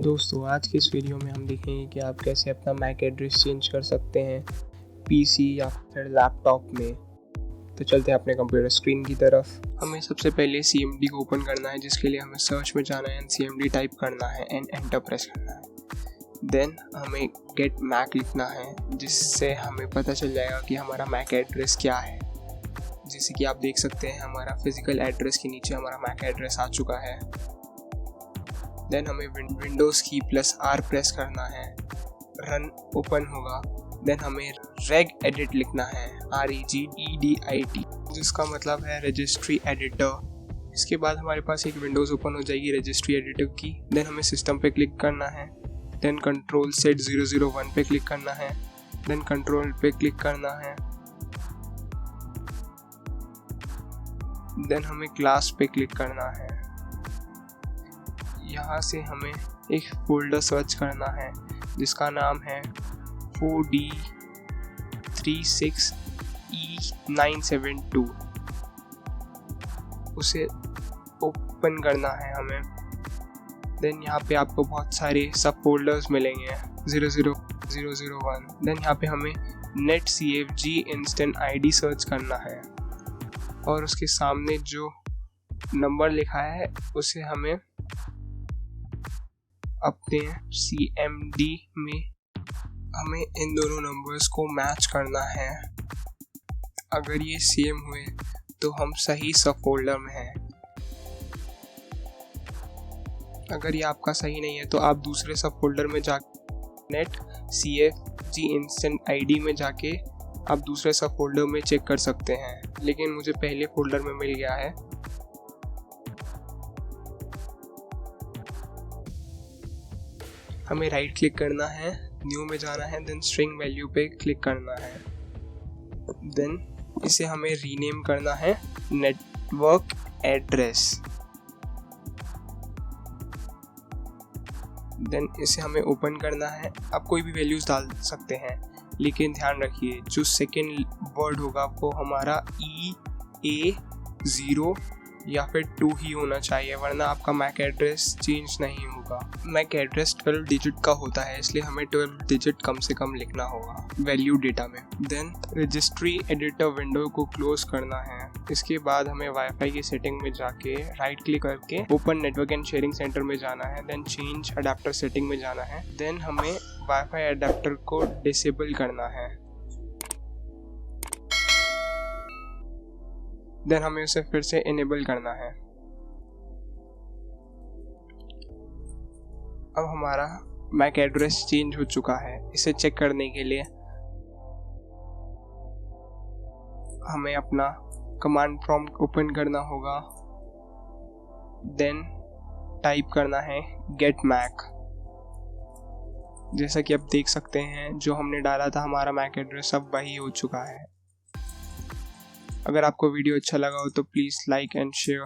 दोस्तों आज के इस वीडियो में हम देखेंगे कि आप कैसे अपना मैक एड्रेस चेंज कर सकते हैं पीसी या फिर लैपटॉप में। तो चलते हैं अपने कंप्यूटर स्क्रीन की तरफ। हमें सबसे पहले CMD को ओपन करना है, जिसके लिए हमें सर्च में जाना है, CMD टाइप करना है एंड एंटर प्रेस करना है। देन हमें गेट मैक लिखना है, जिससे हमें पता चल जाएगा कि हमारा मैक एड्रेस क्या है। जैसे कि आप देख सकते हैं हमारा फिजिकल एड्रेस के नीचे हमारा मैक एड्रेस आ चुका है। देन हमें विंडोज़ की +R प्रेस करना है, रन ओपन होगा। देन हमें रेग एडिट लिखना है, REGEDIT, जिसका मतलब है रजिस्ट्री एडिटर। इसके बाद हमारे पास एक विंडोज़ ओपन हो जाएगी रजिस्ट्री एडिटर की। देन हमें सिस्टम पे क्लिक करना है, देन कंट्रोल सेट 001 पे क्लिक करना है, देन कंट्रोल पे क्लिक करना है। देन हमें क्लास पे क्लिक करना है। यहाँ से हमें एक फोल्डर सर्च करना है जिसका नाम है 4D36E972। उसे ओपन करना है हमें। देन यहाँ पे आपको बहुत सारे सब फोल्डर्स मिलेंगे 00001। देन यहाँ पे हमें netcfg instant ID सर्च करना है और उसके सामने जो नंबर लिखा है उसे हमें अपने CMD में हमें इन दोनों नंबर्स को मैच करना है। अगर ये सेम हुए तो हम सही सब फोल्डर में हैं। अगर ये आपका सही नहीं है तो आप दूसरे सब फोल्डर में जा netcfg instant ID में जाके आप दूसरे सब फोल्डर में चेक कर सकते हैं, लेकिन मुझे पहले फोल्डर में मिल गया है। हमें राइट क्लिक करना है, न्यू में जाना है, देन स्ट्रिंग वैल्यू पे क्लिक करना है। देन इसे हमें रीनेम करना है नेटवर्क एड्रेस। देन इसे हमें ओपन करना है। आप कोई भी वैल्यूज डाल सकते हैं, लेकिन ध्यान रखिए जो सेकेंड वर्ड होगा वो हमारा EA0 या फिर 2 ही होना चाहिए, वरना आपका मैक एड्रेस चेंज नहीं होगा। मैक एड्रेस 12 डिजिट का होता है, इसलिए हमें 12 डिजिट कम से कम लिखना होगा वैल्यू डेटा में। देन रजिस्ट्री एडिटर विंडो को क्लोज करना है। इसके बाद हमें वाईफाई की सेटिंग में जाके राइट क्लिक करके open network and sharing centre में जाना है। देन चेंज अडेप्टर सेटिंग में जाना है। देन हमें वाईफाई अडेप्टर को डिसेबल करना है। देन हमें उसे फिर से इनेबल करना है। अब हमारा मैक एड्रेस चेंज हो चुका है। इसे चेक करने के लिए हमें अपना कमांड प्रॉम्प्ट ओपन करना होगा। देन टाइप करना है गेट मैक। जैसा कि आप देख सकते हैं जो हमने डाला था हमारा मैक एड्रेस अब वही हो चुका है। अगर आपको वीडियो अच्छा लगा हो तो प्लीज़ लाइक एंड शेयर।